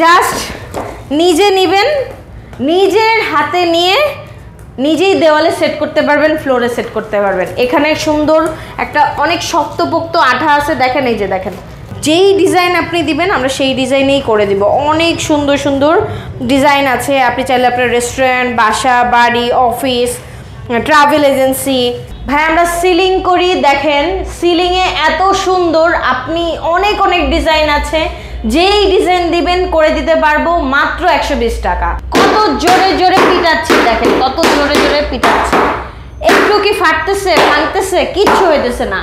Just নিজে নেবেন, নিজের হাতে নিয়ে নিজেই দেওয়ালে সেট করতে পারবেন, ফ্লোরে সেট করতে পারবেন। এখানে সুন্দর একটা অনেক শক্তপোক্ত আঠা আছে, দেখেন এই যে দেখেন, যেই ডিজাইন আপনি দিবেন আমরা সেই ডিজাইনেই করে দিব। অনেক সুন্দর সুন্দর ডিজাইন আছে, আপনি চাইলে আপনার রেস্টুরেন্ট, বাসা, বাড়ি, অফিস, ট্রাভেল এজেন্সি। ভাই আমরা সিলিং করি, দেখেন সিলিংয়ে এত সুন্দর, আপনি অনেক অনেক ডিজাইন আছে, যেই ডিজাইন দিবেন করে দিতে পারবো মাত্র 120 টাকা। কত জোরে জোরে পিটাচ্ছি, দেখেন কত জোরে জোরে পিটাচ্ছি, একটু কি ফাটতেছে, ভাঙতেছে, কিচ্ছু হইতেছে না।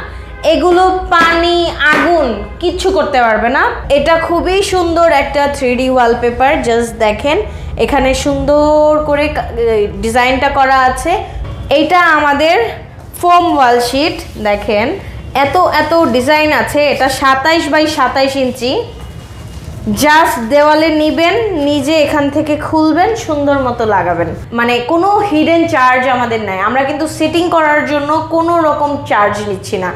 এগুলো পানি, আগুন কিচ্ছু করতে পারবে না। এটা খুবই সুন্দর একটা 3D ওয়ালপেপার, জাস্ট দেখেন এখানে সুন্দর করে ডিজাইনটা করা আছে। এইটা আমাদের ফোম ওয়াল শিট, দেখেন এত এত ডিজাইন আছে। এটা 27 বাই 27 ইঞ্চি। জাস্ট দেওয়ালে নিবেন, নিজে এখান থেকে খুলবেন, সুন্দর মতো লাগাবেন। মানে কোনো হিডেন চার্জ আমাদের নাই, আমরা কিন্তু সেটিং করার জন্য কোনো রকম চার্জ নিচ্ছি না।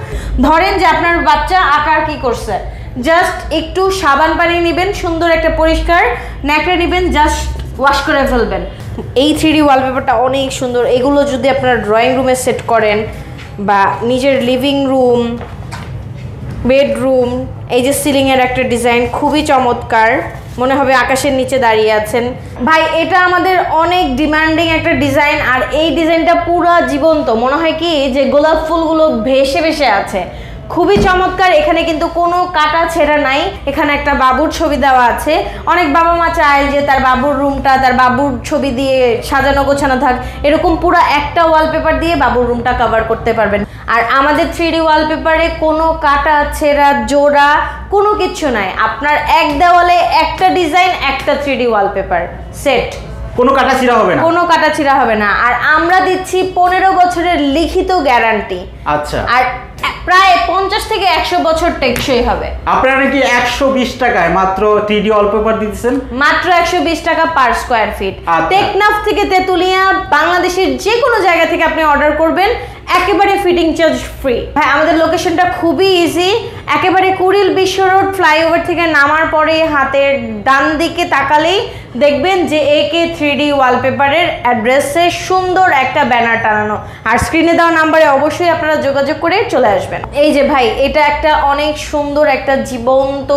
ধরেন যে আপনার বাচ্চা আঁকার কি করছে, জাস্ট একটু সাবান পানি নেবেন, সুন্দর একটা পরিষ্কার ন্যাকড়া নেবেন, জাস্ট ওয়াশ করে ফেলবেন। এই 3D ওয়ালপেপারটা অনেক সুন্দর। এগুলো যদি আপনারা ড্রয়িং রুমে সেট করেন বা নিজের লিভিং রুম, বেডরুম, এই যে সিলিংয়ের একটা ডিজাইন খুবই চমৎকার, মনে হবে আকাশের নিচে দাঁড়িয়ে আছেন। ভাই এটা আমাদের অনেক ডিমান্ডিং একটা ডিজাইন, আর এই ডিজাইনটা পুরো জীবন্ত, মনে হয় কি যে গোলাপ ফুলগুলো ভেসে ভেসে আছে, খুবই চমৎকার। এখানে কিন্তু কোনো কাটা ছেঁড়া নাই। এখানে একটা বাবুর ছবি দেওয়া আছে। অনেক বাবা মা চায় যে তার বাবুর রুমটা তার বাবুর ছবি দিয়ে সাজানো গোছানো থাক, এরকম পুরো একটা ওয়ালপেপার দিয়ে বাবুর রুমটা কভার করতে পারবেন। আর আমাদের 3D ওয়ালপেপারে কোনো কাটা ছেঁড়া জোড়া কোনো কিছু নাই। আপনার এক দেওয়ালে একটা ডিজাইন, একটা 3D ওয়ালপেপার সেট, কোনো কাটাছিড়া হবে না, কোনো কাটাছিড়া হবে না। আর আমরা দিচ্ছি 15 বছরের লিখিত গ্যারান্টি। আচ্ছা, আর প্রায় 50 থেকে 100 বছর টেকসই হবে। আপনারা নাকি 120 টাকায় মাত্র 3D ওয়ালপেপার দিতেছেন? মাত্র 120 টাকা পার স্কয়ার ফিট। টেকনাফ থেকে তেতুলিয়া, বাংলাদেশের যে কোনো জায়গা থেকে আপনি অর্ডার করবেন, একেবারে ফিটিং চার্জ ফ্রি। ভাই আমাদের লোকেশনটা খুবই ইজি, একেবারে কুড়িল বিশ্ব রোড ফ্লাইওভার থেকে নামার পরে হাতের ডান দিকে তাকালেই দেখবেন যে AK 3D ওয়ালপেপারের অ্যাড্রেসে সুন্দর একটা ব্যানার টানানো। আর স্ক্রিনে দেওয়া নাম্বারে অবশ্যই আপনারা যোগাযোগ করে চলে আসবেন। এই যে ভাই এটা একটা অনেক সুন্দর একটা জীবন্ত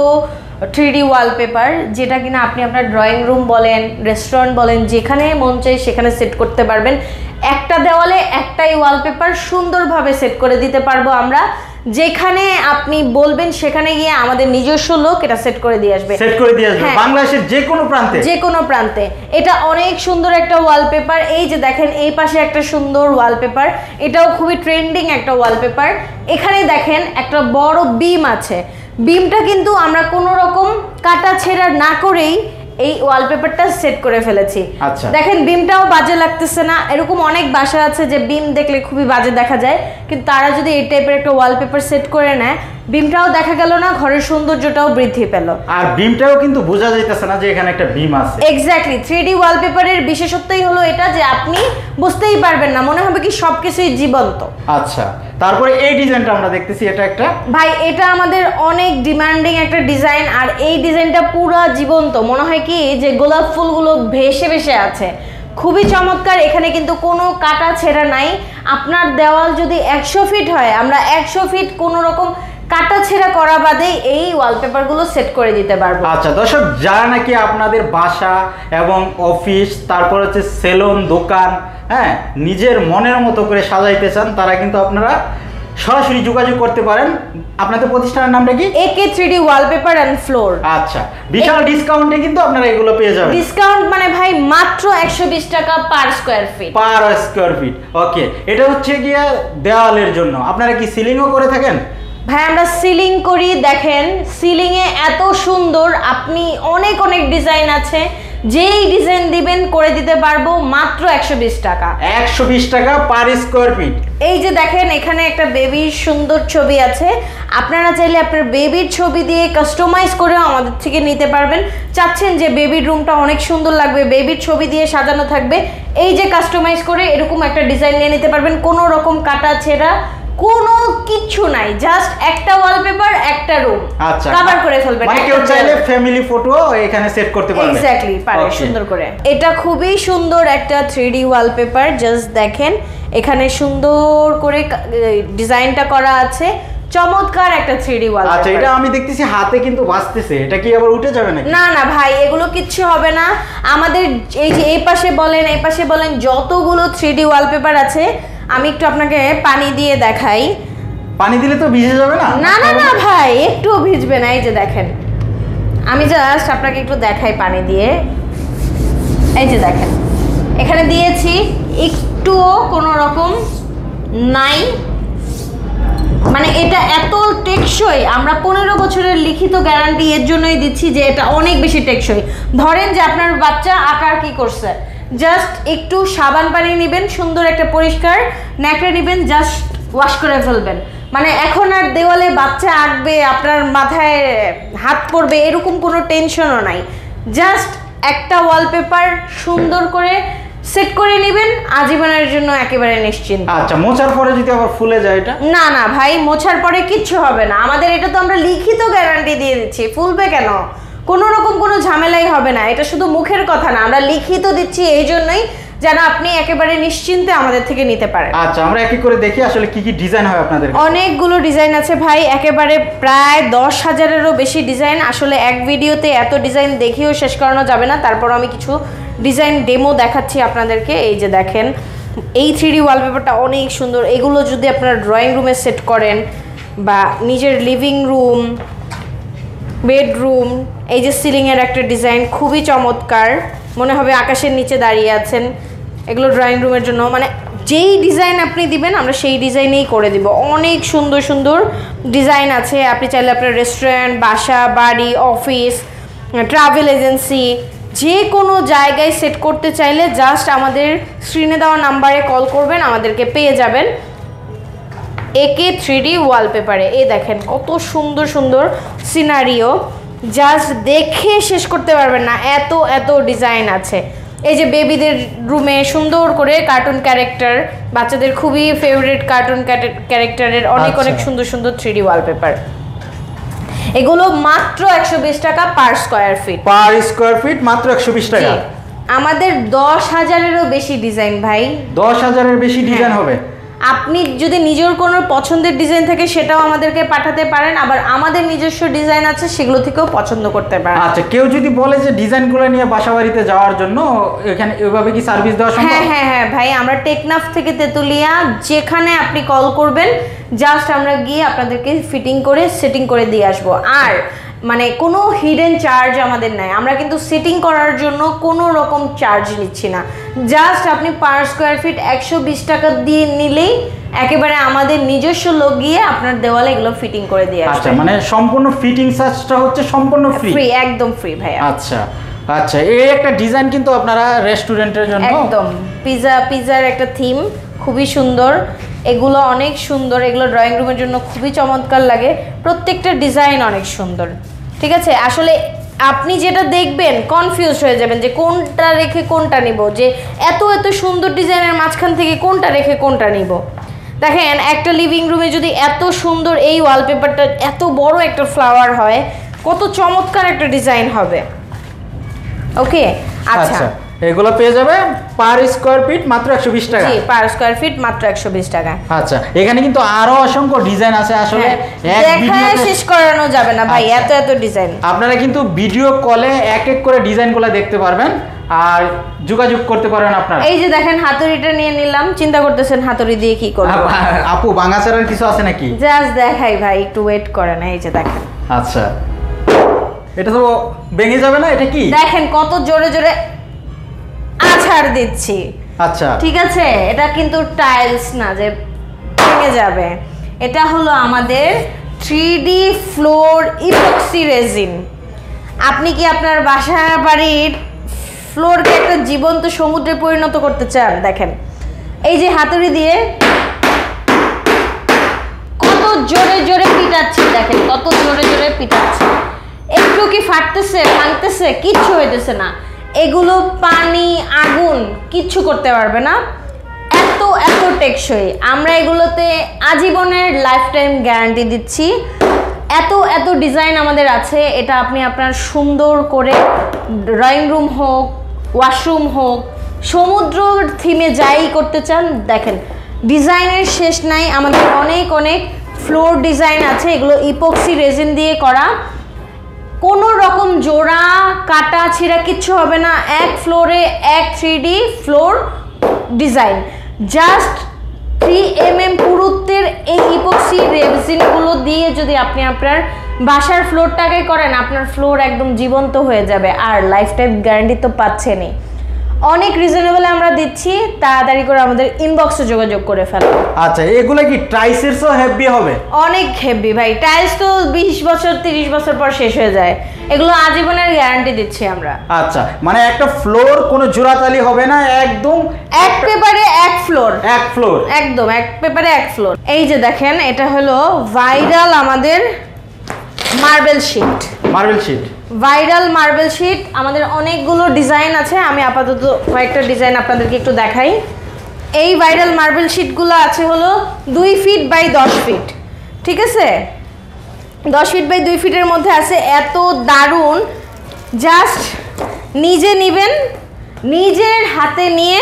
3D ওয়ালপেপার, যেটা কিনা আপনি আপনার ড্রয়িং রুম বলেন, রেস্টুরেন্ট বলেন, যেখানে মন চাই সেখানে সেট করতে পারবেন। একটা দেওয়ালে একটাই ওয়ালপেপার সুন্দরভাবে সেট করে দিতে পারবো আমরা। যেখানে আপনি বলবেন সেখানে গিয়ে আমাদের নিজস্ব লোক এটা সেট করে দিয়ে আসবে, বাংলাদেশের যে কোনো প্রান্তে, যে কোনো প্রান্তে। এটা অনেক সুন্দর একটা ওয়ালপেপার। এই যে দেখেন এই পাশে একটা সুন্দর ওয়ালপেপার, এটাও খুবই ট্রেন্ডিং একটা ওয়ালপেপার। এখানে দেখেন একটা বড় বিম আছে, বিমটা কিন্তু আমরা কোনো রকম কাটা ছেঁড়া না করেই এই ওয়ালপেপারটা সেট করে ফেলেছি। আচ্ছা, দেখেন বিমটাও বাজে লাগতেছে না। এরকম অনেক বাসা আছে যে বিম দেখলে খুবই বাজে দেখা যায়, কিন্তু তারা যদি এই টাইপের একটা ওয়ালপেপার সেট করে নেয়, বিমটাও দেখা গেল না, ঘরের সৌন্দর্যটাও বৃদ্ধি পেল। আর বিমটাও কিন্তু বোঝা যাইতেছে না যে এখানে একটা বিম আছে। এক্স্যাক্টলি, 3D ওয়ালপেপারের বিশেষত্বই হলো এটা যে আপনি বুঝতেই পারবেন না, মনে হবে কি সবকিছুই জীবন্ত। আচ্ছা, তারপরে এই ডিজাইনটা আমরা দেখতেছি, এটা একটা ভাই এটা আমাদের অনেক ডিমান্ডিং একটা ডিজাইন, আর এই ডিজাইনটা পুরো জীবন্ত, মনে হয় কি যে গোলাপ ফুলগুলো ভেসে ভেসে আছে, খুবই চমৎকার। এখানে কিন্তু কোনো কাটা ছেঁড়া নাই। আপনার দেওয়াল যদি 100 ফিট হয়, আমরা 100 ফিট কোনো রকম কাটা ছেঁড়া করা বাদে এই ওয়ালপেপারগুলো সেট করে দিতে পারবো। আচ্ছা দর্শক, যারা নাকি আপনাদের বাসা এবং অফিস, তারপর হচ্ছে সেলুন, দোকান, হ্যাঁ নিজের মনের মতো করে সাজাইতে চান, তারা কিন্তু আপনারা সরাসরি যোগাযোগ করতে পারেন। আপনাদের প্রতিষ্ঠানের নামটা কি? AK 3D wallpaper and floor. আচ্ছা, বিশাল ডিসকাউন্টে কিন্তু আপনারা এগুলো পেয়ে যাবেন। ডিসকাউন্ট মানে ভাই মাত্র 120 টাকা per square feet. Per square feet, okay. এটা হচ্ছে গিয়ে দেওয়ালের জন্য। আপনারা কি সিলিংও করে থাকেন? ভাই আমরা সিলিং করি, দেখেন সিলিংয়ে এত সুন্দর, আপনি অনেক অনেক ডিজাইন আছে, যেই ডিজাইন দিবেন করে দিতে পারবো মাত্র 120 টাকা। 120 টাকা পার স্কয়ার ফিট। এই যে দেখেন এখানে একটা বেবির সুন্দর ছবি আছে, আপনারা চাইলে আপনার বেবির ছবি দিয়ে কাস্টমাইজ করেও আমাদের থেকে নিতে পারবেন। চাচ্ছেন যে বেবির রুমটা অনেক সুন্দর লাগবে, বেবির ছবি দিয়ে সাজানো থাকবে, এই যে কাস্টমাইজ করে এরকম একটা ডিজাইন নিয়ে নিতে পারবেন। কোনো রকম কাটা ছেঁড়া কোনো কিছু নাই, জাস্ট একটা ওয়ালপেপার, একটা রুম আচ্ছা কভার করে ফেলবেন। মানে কেউ চাইলে ফ্যামিলি ফটো এখানে সেট করতে পারবে। এক্স্যাক্টলি পারে সুন্দর করে। এটা খুবই সুন্দর একটা 3D ওয়ালপেপার, জাস্ট দেখেন এখানে সুন্দর করে ডিজাইনটা করা আছে, চমৎকার একটা 3D ওয়ালপেপার। আচ্ছা এটা আমি দেখতেছি হাতে কিন্তু ভাসতেছে, এটা কি আবার উঠে যাবে নাকি? না না ভাই, এগুলো কিচ্ছু হবে না। আমাদের এই যে এই পাশে বলেন এই পাশে বলেন যতগুলো 3D ওয়ালপেপার আছে, আমি একটু আপনাকে পানি দিয়ে দেখাই। পানি দিলে তো ভিজে যাবে না? না না না ভাই, একটুও ভিজবে না। এই যে দেখেন, আমি জাস্ট আপনাকে একটু দেখাই পানি দিয়ে। এই যে দেখেন এখানে দিয়েছি, একটুও কোনো রকম নাই, মানে এটা এত টেকসই। আমরা 15 বছরের লিখিত গ্যারান্টি এর জন্যই দিচ্ছি যে এটা অনেক বেশি টেকসই। ধরেন যে আপনার বাচ্চা আকার কি করছে, জাস্ট একটু সাবান পানি নেবেন, সুন্দর একটা পরিষ্কার ন্যাকড়া নেবেন, জাস্ট ওয়াশ করে ফেলবেন। মানে এখন আর দেওয়ালে বাচ্চা আঁকবে, আপনার মাথায় হাত পড়বে, এরকম কোনো টেনশনও নাই। জাস্ট একটা ওয়ালপেপার সুন্দর করে সেট করে নেবেন, আজীবনের জন্য একেবারে নিশ্চিন্ত। আচ্ছা মোছার পরে যদি আবার ফুলে যায় এটা? না না ভাই, মোছার পরে কিচ্ছু হবে না। আমাদের এটা তো আমরা লিখিত গ্যারান্টি দিয়ে দিচ্ছি, ফুলবে কেন, কোনো রকম কোনো ঝামেলাই হবে না। এটা শুধু মুখের কথা না, আমরা লিখিত দিচ্ছি এই জন্যই যেন আপনি একেবারে নিশ্চিন্তে আমাদের থেকে নিতে পারেন। আচ্ছা আমরা একই করে দেখি আসলে কি কি ডিজাইন হয় আপনাদের। অনেকগুলো ডিজাইন আছে ভাই, একেবারে প্রায় 10,000-এরও বেশি ডিজাইন। আসলে এক ভিডিওতে এত ডিজাইন দেখিয়েও শেষ করানো যাবে না, তারপর আমি কিছু ডিজাইন ডেমো দেখাচ্ছি আপনাদেরকে। এই যে দেখেন এই 3D ওয়ালপেপারটা অনেক সুন্দর। এগুলো যদি আপনারা ড্রয়িং রুমে সেট করেন বা নিজের লিভিং রুম, বেডরুম, এই যে সিলিংয়ের একটা ডিজাইন খুবই চমৎকার, মনে হবে আকাশের নিচে দাঁড়িয়ে আছেন। এগুলো ড্রয়িং রুমের জন্য, মানে যেই ডিজাইন আপনি দিবেন আমরা সেই ডিজাইনেই করে দিব। অনেক সুন্দর সুন্দর ডিজাইন আছে। আপনি চাইলে আপনার রেস্টুরেন্ট, বাসা, বাড়ি, অফিস, ট্রাভেল এজেন্সি, যে কোনো জায়গায় সেট করতে চাইলে জাস্ট আমাদের স্ক্রিনে দেওয়া নাম্বারে কল করবেন, আমাদেরকে পেয়ে যাবেন। একে 3D ওয়ালপেপারে এই দেখেন কত সুন্দর সুন্দর সিনারিও, জাস্ট দেখে শেষ করতে পারবেন না, এত এত ডিজাইন আছে। এই যে বেবিদের রুমে সুন্দর করে কার্টুন ক্যারেক্টার, বাচ্চাদের খুবই ফেভারিট কার্টুন ক্যারেক্টারের অনেক অনেক সুন্দর সুন্দর 3D ওয়ালপেপার। এগুলো মাত্র 120 টাকা per square feet. Per square fit মাত্র 120 টাকা। আমাদের 10,000-এরও বেশি ডিজাইন ভাই। 10,000-এর বেশি ডিজাইন হবে। আপনি যদি নিজের কোনো পছন্দের ডিজাইন থাকে সেটাও আমাদেরকে পাঠাতে পারেন, আবার আমাদের নিজস্ব ডিজাইন আছে সেগুলো থেকেও পছন্দ করতে পারেন। আচ্ছা কেউ যদি বলে যে ডিজাইনগুলো নিয়ে বাসাবাড়িতে যাওয়ার জন্য এখানে এভাবে কি সার্ভিস দেওয়া সম্ভব? হ্যাঁ হ্যাঁ হ্যাঁ ভাই, আমরা টেকনাফ থেকে তেতুলিয়া যেখানে আপনি কল করবেন জাস্ট আমরা গিয়ে আপনাদেরকে ফিটিং করে সেটিং করে দিয়ে আসবো। আর মানে কোনো হিডেন চার্জ আমাদের নাই, আমরা কিন্তু সেটিং করার জন্য কোনো রকম চার্জ নিচ্ছি না। জাস্ট আপনি পার স্কয়ার ফিট 120 টাকা দিয়ে নিলেই একেবারে আমাদের নিজস্ব লোক গিয়ে আপনার দেওয়ালে এগুলো ফিটিং করে দিয়ে আসবে। আচ্ছা মানে সম্পূর্ণ ফিটিং চার্জটা হচ্ছে সম্পূর্ণ ফ্রি? ফ্রি, একদম ফ্রি ভাইয়া। আচ্ছা আচ্ছা এই একটা ডিজাইন কিন্তু আপনারা রেস্টুরেন্টের জন্য একদম পিজার একটা থিম, খুবই সুন্দর। এগুলো অনেক সুন্দর, এগুলো ড্রয়িং রুমের জন্য খুবই চমৎকার লাগে। প্রত্যেকটা ডিজাইন অনেক সুন্দর, ঠিক আছে। আসলে আপনি যেটা দেখবেন কনফিউজ হয়ে যাবেন যে কোনটা রেখে কোনটা নিব, যে এত এত সুন্দর ডিজাইনের মাঝখান থেকে কোনটা রেখে কোনটা নিব। দেখেন একটা লিভিং রুমে যদি এত সুন্দর এই ওয়ালপেপারটা, এত বড় একটা ফ্লাওয়ার হয়, কত চমৎকার একটা ডিজাইন হবে। ওকে আচ্ছা এগুলো পেয়ে যাবে পার স্কয়ার ফিট মাত্র 120 টাকা। জি, পার স্কয়ার ফিট মাত্র 120 টাকা। আচ্ছা এখানে কিন্তু আরো অসংখ্য ডিজাইন আছে, আসলে এক ভিডিওতে শেষ করানো যাবে না ভাই, এত এত ডিজাইন। আপনারা কিন্তু ভিডিও কলে এক এক করে ডিজাইনগুলো দেখতে পারবেন আর যোগাযোগ করতে পারবেন আপনারা। এই যে দেখেন হাতুড়িটা নিয়ে নিলাম, চিন্তা করতেছেন হাতুড়ি দিয়ে কি করব। আপু ভাঙাচারার কিছু আছে নাকি? জাস্ট দেখাই ভাই, একটু ওয়েট করেন। এই যে দেখেন, আচ্ছা এটা তো ভেঙে যাবে না? এটা কি দেখেন কত জোরে জোরে আছাড় দিচ্ছি। আচ্ছা ঠিক আছে, এটা কিন্তু টাইলস না যে ভেঙে যাবে, এটা হলো আমাদের 3D ফ্লোর ইপক্সি রেজিন। আপনি কি আপনার বাসা বাড়ির ফ্লোরকে একটা জীবন্ত সমুদ্রে পরিণত করতে চান? দেখেন এই যে হাতুড়ি দিয়ে কত জোরে জোরে পিটাচ্ছি, দেখেন কত জোরে জোরে পিটাচ্ছি। একটু কি ফাটতেছে, ভাঙতেছে? কিচ্ছু হইতেছে না। এগুলো পানি, আগুন কিচ্ছু করতে পারবে না। এত এত টেকসই, আমরা এগুলোতে আজীবনের লাইফ টাইম গ্যারান্টি দিচ্ছি। এত ডিজাইন আমাদের আছে, এটা আপনি আপনার সুন্দর করে ড্রয়িং রুম হোক, ওয়াশরুম হোক, সমুদ্র থিমে যাই করতে চান, দেখেন ডিজাইনের শেষ নাই। আমাদের অনেক ফ্লোর ডিজাইন আছে, এগুলো ইপক্সি রেজিন দিয়ে করা। কোনো রকম জোড়া কাটা ছিঁড়া কিচ্ছু হবে না। এক ফ্লোরে এক 3D floor design, just 3 mm পুরুত্বের এই ইপক্সি রেজিনগুলো দিয়ে যদি আপনি আপনার বাসার ফ্লোরটাকে করেন, আপনার ফ্লোর একদম জীবন্ত হয়ে যাবে। আর লাইফ টাইম গ্যারান্টি তো পাচ্ছেনই। অনেক রিজনেবল আমরা দিচ্ছি, তাড়াতাড়ি করে আমাদের ইনবক্সে যোগাযোগ করে ফেলো। আচ্ছা, এগুলো কি টাইলসেরও হেভি হবে? অনেক হেভি ভাই, টাইলস তো 20 বছর 30 বছর পর শেষ হয়ে যায়, এগুলো আজীবনের গ্যারান্টি দিচ্ছি আমরা। আচ্ছা, মানে একটা ফ্লোর কোনো জোড়াতালি হবে না, একদম এক পেপারে এক ফ্লোর, এক ফ্লোর, একদম এক পেপারে এক ফ্লোর। এই যে দেখেন, এটা হলো ভাইরাল আমাদের marble sheet. Marble sheet, viral marble sheet আমাদের অনেকগুলো ডিজাইন আছে। আমি আপাতত কয়েকটা ডিজাইন আপনাদেরকে একটু দেখাই। এই ভাইরাল মার্বেল শিটগুলো আছে হলো 2 ফিট বাই 10 ফিট, ঠিক আছে? 10 ফিট বাই 2 ফিটের মধ্যে আছে, এত দারুণ। জাস্ট নিজে নিবেন, নিজের হাতে নিয়ে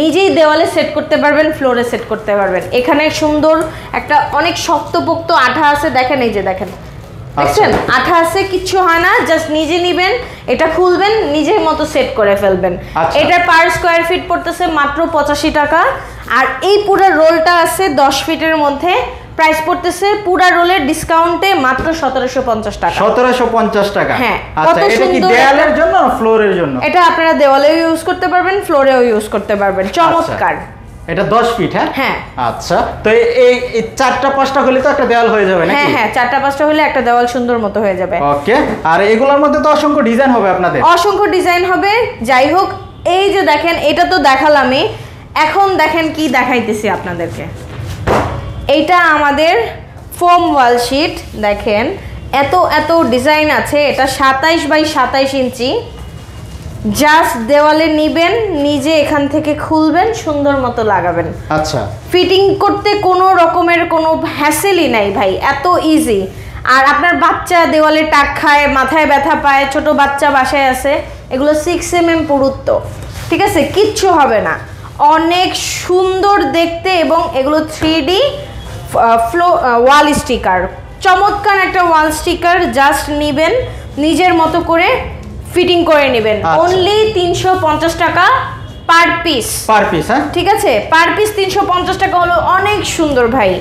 নিজেই দেওয়ালে সেট করতে পারবেন, ফ্লোরে সেট করতে পারবেন। এখানে সুন্দর একটা অনেক শক্তপোক্ত আঠা আছে, দেখেন এই যে দেখেন, দেখছেন আঠা আছে, কিচ্ছু হয় না। জাস্ট নিজে নিবেন, এটা খুলবেন, নিজের মতো সেট করে ফেলবেন। এটা পার স্কোয়ার ফিট পড়তেছে মাত্র 85 টাকা। আর এই পুরো রোলটা আছে 10 ফিটের মধ্যে, প্রাইস পড়তেছে পুরো রোলের ডিসকাউন্টে মাত্র 1750 টাকা। 1750 টাকা। হ্যাঁ, আচ্ছা, এটা কি দেওয়ালের জন্য না ফ্লোরের জন্য? এটা আপনারা দেওয়ালেও ইউজ করতে পারবেন, ফ্লোরেও ইউজ করতে পারবেন। চমৎকার। এটা 10 ফিট? হ্যাঁ হ্যাঁ। আচ্ছা, তো এই 4টা 5টা হলে তো একটা দেওয়াল হয়ে যাবে নাকি? হ্যাঁ, 4টা 5টা হলে একটা দেওয়াল সুন্দর মতো হয়ে যাবে। ওকে। আর এগুলোর মধ্যে তো অসংখ্য ডিজাইন হবে আপনাদের? অসংখ্য ডিজাইন হবে। যাই হোক, এই যে দেখেন, এটা তো দেখালামই, এখন দেখেন কি দেখাইতেছি আপনাদেরকে। এইটা আমাদের ফোম ওয়াল শিট, দেখেন এত ডিজাইন আছে। এটা 27 বাই 27 ইঞ্চি। জাস্ট দেওয়ালে নিবেন, নিজে এখান থেকে খুলবেন, সুন্দর মতো লাগাবেন। আচ্ছা, ফিটিং করতে কোনো রকমের কোনো হ্যাসেলই নাই ভাই, এত ইজি। আর আপনার বাচ্চা দেওয়ালে টাক খায়, মাথায় ব্যথা পায়, ছোট বাচ্চা বাসায় আছে, এগুলো 6 mm পুরুত্ব, ঠিক আছে? কিচ্ছু হবে না, অনেক সুন্দর দেখতে। এবং এগুলো 3D ওয়াল স্টিকার, চমৎকার একটা ওয়াল স্টিকার। জাস্ট নিবেন, নিজের মতো করে ফিটিং করে নেবেন। অনলি 350 টাকা পার পিস। Per piece? হ্যাঁ, ঠিক আছে, পার পিস 350 টাকা হলো। অনেক সুন্দর ভাই।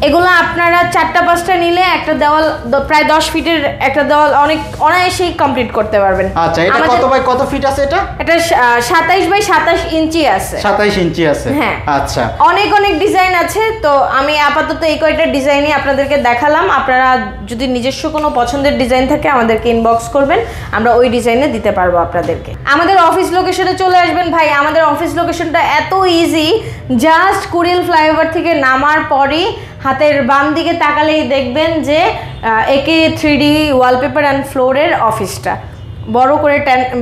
এগুলো আপনারা 4টা 5টা নিলে একটা দেওয়াল, প্রায় 10 ফিটের একটা দেওয়াল অনেক অনায়াসেই কমপ্লিট করতে পারবেন। আচ্ছা, এটা কত বাই কত ফিট আছে? এটা 27 বাই 27 ইঞ্চি আছে। 27 ইঞ্চি আছে? হ্যাঁ। আচ্ছা, অনেক ডিজাইন আছে। তো আমি আপাতত এই কয়টা ডিজাইনই আপনাদেরকে দেখালাম। আপনারা যদি নিজস্ব কোনো পছন্দের ডিজাইন থাকে আমাদেরকে ইনবক্স করবেন, আমরা ওই ডিজাইনে দিতে পারবো আপনাদেরকে। আমাদের অফিস লোকেশনে চলে আসবেন ভাই। আমাদের অফিস লোকেশনটা এত ইজি, জাস্ট কুড়িল ফ্লাইওভার থেকে নামার পরই হাতের বাম দিকে তাকালেই দেখবেন যে একে 3D ওয়ালপেপার অ্যান্ড ফ্লোরের অফিসটা বড় করে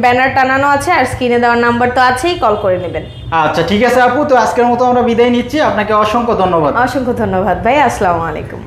ব্যানার টানানো আছে। আর স্ক্রিনে দেওয়ার নাম্বার তো আছেই, কল করে নেবেন। আচ্ছা, ঠিক আছে আপু, তো আজকের মতো আমরা বিদায় নিচ্ছি। আপনাকে অসংখ্য ধন্যবাদ। অসংখ্য ধন্যবাদ ভাই, আসসালামু আলাইকুম।